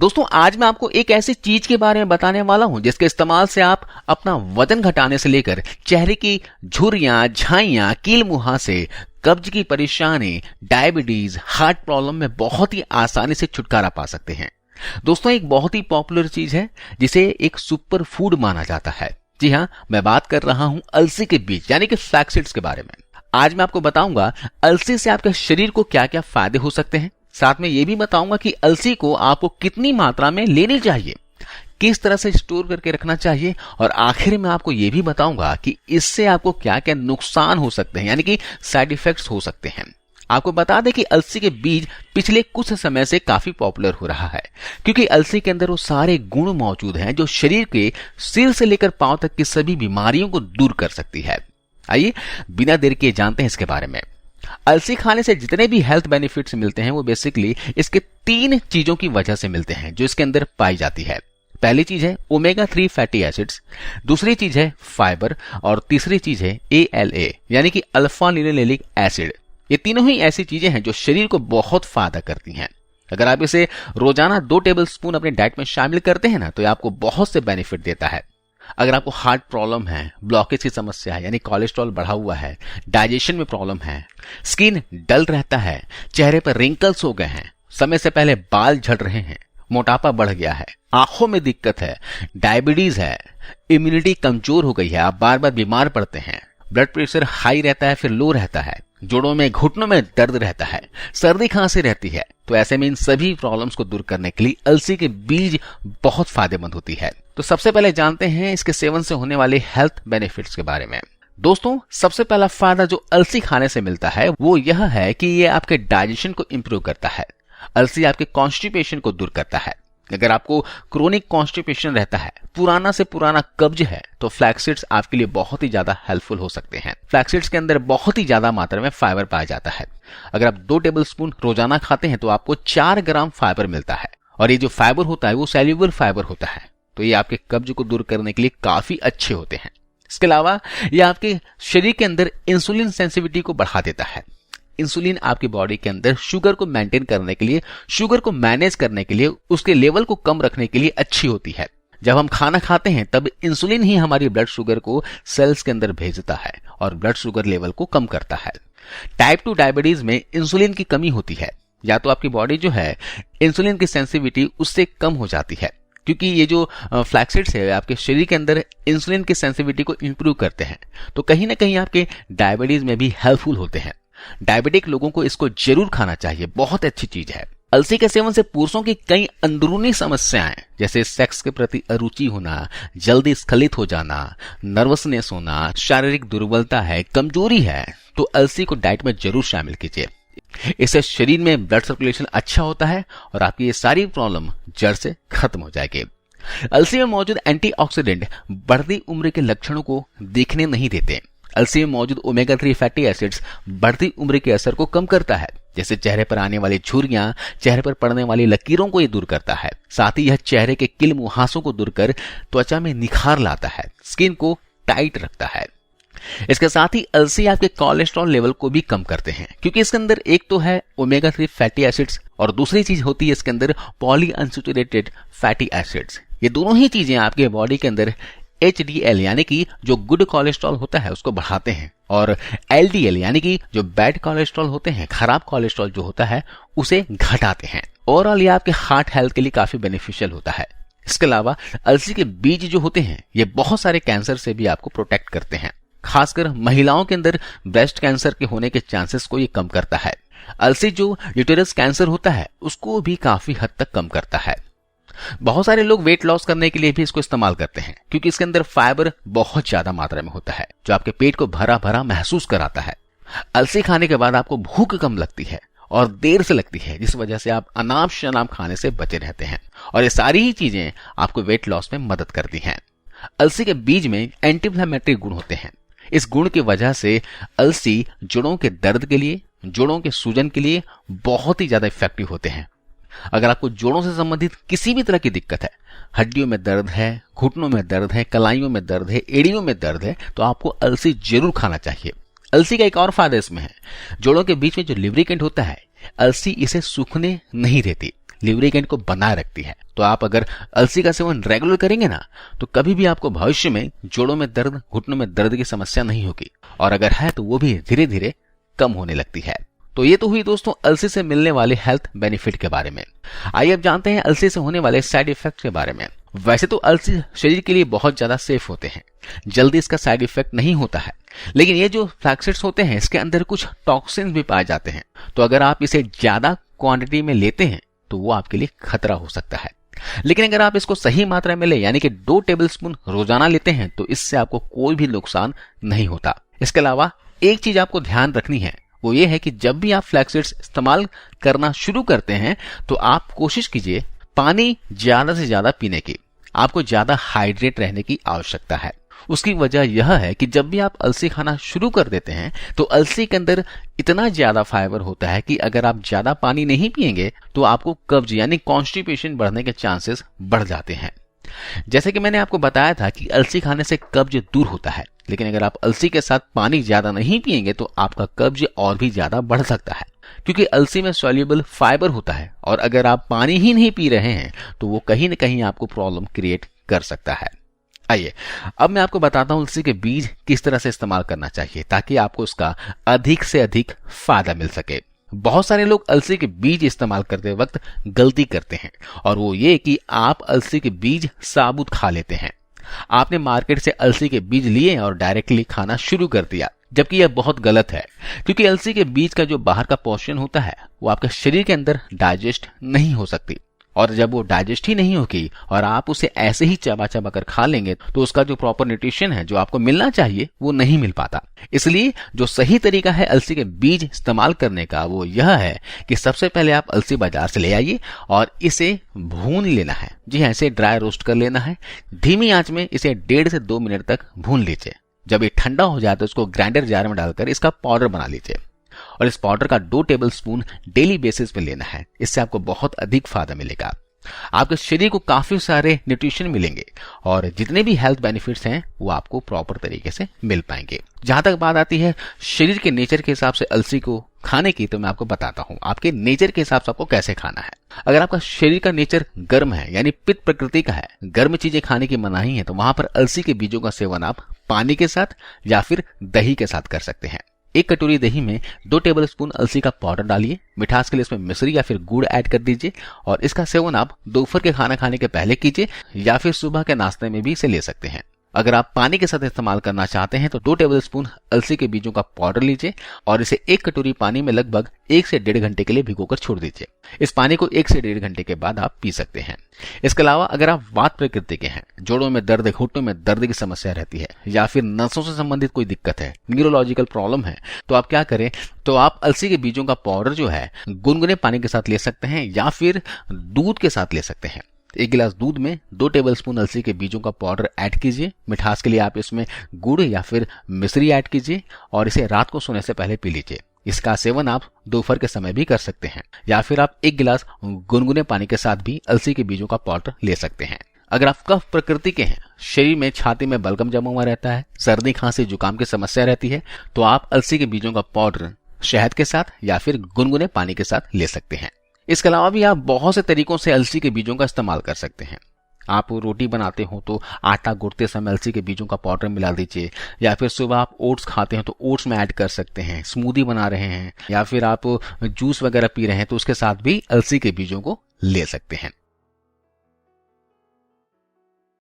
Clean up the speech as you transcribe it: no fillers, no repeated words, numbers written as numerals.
दोस्तों आज मैं आपको एक ऐसी चीज के बारे में बताने वाला हूं जिसके इस्तेमाल से आप अपना वजन घटाने से लेकर चेहरे की झुर्रियां, झाइयां, कील मुहासे, कब्ज की परेशानी, डायबिटीज, हार्ट प्रॉब्लम में बहुत ही आसानी से छुटकारा पा सकते हैं। दोस्तों एक बहुत ही पॉपुलर चीज है जिसे एक सुपर फूड माना जाता है। जी हाँ, मैं बात कर रहा हूं अलसी के बीज यानी कि फ्लैक्स सीड्स के बारे में। आज मैं आपको बताऊंगा अलसी से आपके शरीर को क्या क्या फायदे हो सकते हैं। साथ में यह भी बताऊंगा कि अलसी को आपको कितनी मात्रा में लेनी चाहिए, किस तरह से स्टोर करके रखना चाहिए, और आखिर में आपको यह भी बताऊंगा कि इससे आपको क्या क्या नुकसान हो सकते हैं यानी कि साइड इफेक्ट्स हो सकते हैं। आपको बता दें कि अलसी के बीज पिछले कुछ समय से काफी पॉपुलर हो रहा है क्योंकि अलसी के अंदर वो सारे गुण मौजूद हैं जो शरीर के सिर से लेकर पांव तक की सभी बीमारियों को दूर कर सकती है। आइए बिना देर किए जानते हैं इसके बारे में। अलसी खाने से जितने भी हेल्थ बेनिफिट्स मिलते हैं वो बेसिकली इसके 3 चीजों की वजह से मिलते हैं जो इसके अंदर पाई जाती है। पहली चीज है ओमेगा 3 फैटी एसिड्स, दूसरी चीज है फाइबर, और तीसरी चीज है ALA यानी कि अल्फा लिनोलेनिक एसिड। ये तीनों ही ऐसी चीजें हैं जो शरीर को बहुत फायदा करती हैं। अगर आप इसे रोजाना 2 टेबलस्पून अपने डाइट में शामिल करते हैं ना तो ये आपको बहुत से बेनिफिट देता है। अगर आपको हार्ट प्रॉब्लम है, ब्लॉकेज की समस्या है यानी कोलेस्ट्रॉल बढ़ा हुआ है, डाइजेशन में प्रॉब्लम है, स्किन डल रहता है, चेहरे पर रिंकल्स हो गए हैं, समय से पहले बाल झड़ रहे हैं, मोटापा बढ़ गया है, आंखों में दिक्कत है, डायबिटीज है, इम्यूनिटी कमजोर हो गई है, आप बार बार बीमार पड़ते हैं, ब्लड प्रेशर हाई रहता है फिर लो रहता है, जोड़ों में घुटनों में दर्द रहता है, सर्दी खांसी रहती है, तो ऐसे में इन सभी प्रॉब्लम्स को दूर करने के लिए अलसी के बीज बहुत फायदेमंद होती है। तो सबसे पहले जानते हैं इसके सेवन से होने वाले हेल्थ बेनिफिट्स के बारे में। दोस्तों सबसे पहला फायदा जो अलसी खाने से मिलता है वो यह है कि ये आपके डाइजेशन को इंप्रूव करता है। अलसी आपके कॉन्स्टिपेशन को दूर करता है। अगर आपको क्रोनिक कॉन्स्टिपेशन रहता है, पुराना से पुराना कब्ज है, तो फ्लैक्स सीड्स आपके लिए बहुत ही ज्यादा हेल्पफुल हो सकते हैं। फ्लैक्स सीड्स के अंदर बहुत ही ज्यादा मात्रा में फाइबर पाया जाता है। अगर आप 2 टेबलस्पून रोजाना खाते हैं तो आपको 4 ग्राम फाइबर मिलता है, और ये जो फाइबर होता है वो सेल्युलर फाइबर होता है, तो ये आपके कब्ज को दूर करने के लिए काफी अच्छे होते हैं। इसके अलावा ये आपके शरीर के अंदर इंसुलिन सेंसिटिविटी को बढ़ा देता है। इंसुलिन आपकी बॉडी के अंदर शुगर को मेंटेन करने के लिए, शुगर को मैनेज करने के लिए, उसके लेवल को कम रखने के लिए अच्छी होती है। जब हम खाना खाते हैं तब इंसुलिन ही हमारी ब्लड शुगर को सेल्स के अंदर भेजता है और ब्लड शुगर लेवल को कम करता है। टाइप 2 डायबिटीज में इंसुलिन की कमी होती है, या तो आपकी बॉडी जो है इंसुलिन की सेंसिटिविटी उससे कम हो जाती है, क्योंकि ये जो फ्लैक्स सीड्स है आपके शरीर के अंदर इंसुलिन की सेंसिटिविटी को इंप्रूव करते हैं, तो कहीं ना कहीं आपके डायबिटीज में भी हेल्पफुल होते हैं। डायबिटिक लोगों को इसको जरूर खाना चाहिए, बहुत अच्छी चीज है। अलसी के सेवन से पुरुषों की कई अंदरूनी समस्याएं जैसे सेक्स के प्रति अरुचि होना, जल्दी स्खलित हो जाना, नर्वसनेस होना, शारीरिक दुर्बलता है, कमजोरी है, तो अलसी को डाइट में जरूर शामिल कीजिए। इससे शरीर में ब्लड सर्कुलेशन अच्छा होता है और आपकी ये सारी प्रॉब्लम जड़ से खत्म हो जाएगी। अलसी में मौजूद एंटीऑक्सीडेंट बढ़ती उम्र के लक्षणों को देखने नहीं देते। अलसी में मौजूद ओमेगा 3 फैटी एसिड्स बढ़ती उम्र के असर को कम करता है, जैसे चेहरे पर आने वाली झुर्रियां, चेहरे पर पड़ने वाली लकीरों को ये दूर करता है। साथ ही यह चेहरे के किल मुहासों को दूर कर त्वचा में निखार लाता है, स्किन को टाइट रखता है। इसके साथ ही अलसी आपके कोलेस्ट्रॉल लेवल को भी कम करते हैं, क्योंकि इसके अंदर एक तो है ओमेगा 3 फैटी एसिड्स और दूसरी चीज होती है इसके अंदर पॉली अनसैचुरेटेड फैटी एसिड्स। ये दोनों ही चीजें आपके बॉडी के अंदर HDL यानी कि जो गुड कोलेस्ट्रॉल होता है उसको बढ़ाते हैं, और LDL यानी कि जो बैड कोलेस्ट्रॉल होते हैं, खराब कोलेस्ट्रॉल जो होता है, उसे घटाते हैं। ओवरऑल ये आपके हार्ट हेल्थ के लिए काफी बेनिफिशियल होता है। इसके अलावा अलसी के बीज जो होते हैं ये बहुत सारे कैंसर से भी आपको प्रोटेक्ट करते हैं। खासकर महिलाओं के अंदर ब्रेस्ट कैंसर के होने के चांसेस को ये कम करता है। अलसी जो यूटेरस कैंसर होता है उसको भी काफी हद तक कम करता है। बहुत सारे लोग वेट लॉस करने के लिए भी इसको इस्तेमाल करते हैं, क्योंकि इसके अंदर फाइबर बहुत ज्यादा मात्रा में होता है जो आपके पेट को भरा भरा महसूस कराता है। अलसी खाने के बाद आपको भूख कम लगती है और देर से लगती है, जिस वजह से आप अनाप शनाप खाने से बचे रहते हैं, और ये सारी ही चीजें आपको वेट लॉस में मदद करती हैं। अलसी के बीज में एंटी इंफ्लेमेटरी गुण होते हैं। इस गुण की वजह से अलसी जोड़ों के दर्द के लिए, जोड़ों के सूजन के लिए बहुत ही ज्यादा इफेक्टिव होते हैं। अगर आपको जोड़ों से संबंधित किसी भी तरह की दिक्कत है, हड्डियों में दर्द है, घुटनों में दर्द है, कलाइयों में दर्द है, एड़ियों में दर्द है, तो आपको अलसी जरूर खाना चाहिए। अलसी का एक और फायदा इसमें है, जोड़ों के बीच में जो लिब्रिकेंट होता है, अलसी इसे सूखने नहीं देती। लिब्रिकेंट को बनाए रखती है। तो आप अगर अलसी का सेवन रेगुलर करेंगे ना, तो कभी भी आपको भविष्य में जोड़ों में दर्द, घुटनों में दर्द की समस्या नहीं होगी, और अगर है तो वो भी धीरे धीरे कम होने लगती है। तो ये तो हुई दोस्तों अलसी से मिलने वाले हेल्थ बेनिफिट के बारे में। आइए अब जानते हैं अलसी से होने वाले साइड इफेक्ट के बारे में। वैसे तो अलसी शरीर के लिए बहुत ज्यादा सेफ होते हैं, जल्दी इसका साइड इफेक्ट नहीं होता है, लेकिन ये जो फ्लैक्सीड्स होते हैं इसके अंदर कुछ टॉक्सिन्स भी पाए जाते हैं। तो अगर आप इसे ज्यादा क्वांटिटी में लेते हैं तो वो आपके लिए खतरा हो सकता है। लेकिन अगर आप इसको सही मात्रा में ले, यानी कि 2 टेबलस्पून रोजाना लेते हैं, तो इससे आपको कोई भी नुकसान नहीं होता। इसके अलावा एक चीज आपको ध्यान रखनी है, वो ये है कि जब भी आप फ्लैक्सीड्स इस्तेमाल करना शुरू करते हैं तो आप कोशिश कीजिए पानी ज्यादा से ज्यादा पीने की। आपको ज्यादा हाइड्रेट रहने की आवश्यकता है। उसकी वजह यह है कि जब भी आप अलसी खाना शुरू कर देते हैं तो अलसी के अंदर इतना ज्यादा फाइबर होता है कि अगर आप ज्यादा पानी नहीं पिएंगे तो आपको कब्ज यानी कॉन्स्टिपेशन बढ़ने के चांसेस बढ़ जाते हैं। जैसे कि मैंने आपको बताया था कि अलसी खाने से कब्ज दूर होता है, लेकिन अगर आप अलसी के साथ पानी ज्यादा नहीं पिएंगे तो आपका कब्ज और भी ज्यादा बढ़ सकता है, क्योंकि अलसी में सॉल्युबल फाइबर होता है, और अगर आप पानी ही नहीं पी रहे हैं तो वो कहीं ना कहीं आपको प्रॉब्लम क्रिएट कर सकता है। आइए अब मैं आपको बताता हूं अलसी के बीज किस तरह से इस्तेमाल करना चाहिए ताकि आपको उसका अधिक से अधिक फायदा मिल सके। बहुत सारे लोग अलसी के बीज इस्तेमाल करते वक्त गलती करते हैं, और वो ये कि आप अलसी के बीज साबुत खा लेते हैं। आपने मार्केट से अलसी के बीज लिए और डायरेक्टली खाना शुरू कर दिया, जबकि यह बहुत गलत है, क्योंकि अलसी के बीज का जो बाहर का पोर्शन होता है वो आपके शरीर के अंदर डाइजेस्ट नहीं हो सकती, और जब वो डाइजेस्ट ही नहीं होगी और आप उसे ऐसे ही चबा चबा कर खा लेंगे तो उसका जो प्रॉपर न्यूट्रिशन है जो आपको मिलना चाहिए वो नहीं मिल पाता। इसलिए जो सही तरीका है अलसी के बीज इस्तेमाल करने का वो यह है कि सबसे पहले आप अलसी बाजार से ले आइए और इसे भून लेना है। जी हाँ, इसे ड्राई रोस्ट कर लेना है। धीमी आंच में इसे 1.5 से 2 मिनट तक भून लीजिए। जब ये ठंडा हो जाए तो इसको ग्राइंडर जार में डालकर इसका पाउडर बना लीजिए, और इस पाउडर का 2 टेबलस्पून डेली बेसिस पे लेना है। इससे आपको बहुत अधिक फायदा मिलेगा। आपके शरीर को काफी सारे न्यूट्रिशन मिलेंगे और जितने भी हेल्थ बेनिफिट्स हैं वो आपको प्रॉपर तरीके से मिल पाएंगे। जहां तक बात आती है शरीर के नेचर के हिसाब से अलसी को खाने की, तो मैं आपको बताता हूं आपके नेचर के हिसाब से आपको कैसे खाना है। अगर आपका शरीर का नेचर गर्म है यानी पित्त प्रकृति का है, गर्म चीजें खाने की मनाही है, तो वहां पर अलसी के बीजों का सेवन आप पानी के साथ या फिर दही के साथ कर सकते हैं। 1 कटोरी दही में 2 टेबलस्पून अलसी का पाउडर डालिए। मिठास के लिए इसमें मिश्री या फिर गुड़ ऐड कर दीजिए, और इसका सेवन आप दोपहर के खाना खाने के पहले कीजिए या फिर सुबह के नाश्ते में भी इसे ले सकते हैं। अगर आप पानी के साथ इस्तेमाल करना चाहते हैं तो 2 टेबलस्पून अलसी के बीजों का पाउडर लीजिए और इसे 1 कटोरी पानी में लगभग 1 से 1.5 घंटे के लिए भिगोकर छोड़ दीजिए। इस पानी को 1 से 1.5 घंटे के बाद आप पी सकते हैं। इसके अलावा अगर आप वात प्रकृति के हैं, जोड़ों में दर्द, घुटनों में दर्द की समस्या रहती है, या फिर नसों से संबंधित कोई दिक्कत है, न्यूरोलॉजिकल प्रॉब्लम है, तो आप क्या करें, तो आप अलसी के बीजों का पाउडर जो है गुनगुने पानी के साथ ले सकते हैं या फिर दूध के साथ ले सकते हैं। 1 गिलास दूध में 2 टेबलस्पून अलसी के बीजों का पाउडर ऐड कीजिए। मिठास के लिए आप इसमें गुड़ या फिर मिश्री ऐड कीजिए और इसे रात को सोने से पहले पी लीजिए। इसका सेवन आप दोपहर के समय भी कर सकते हैं, या फिर आप 1 गिलास गुनगुने पानी के साथ भी अलसी के बीजों का पाउडर ले सकते हैं। अगर आप कफ प्रकृति के हैं, शरीर में छाती में बलगम जमा हुआ रहता है, सर्दी खांसी जुकाम की समस्या रहती है, तो आप अलसी के बीजों का पाउडर शहद के साथ या फिर गुनगुने पानी के साथ ले सकते हैं। इसके अलावा भी आप बहुत से तरीकों से अलसी के बीजों का इस्तेमाल कर सकते हैं। आप रोटी बनाते हो तो आटा गूंथते समय अलसी के बीजों का पाउडर मिला दीजिए, या फिर सुबह आप ओट्स खाते हैं तो ओट्स में ऐड कर सकते हैं। स्मूदी बना रहे हैं या फिर आप जूस वगैरह पी रहे हैं तो उसके साथ भी अलसी के बीजों को ले सकते हैं।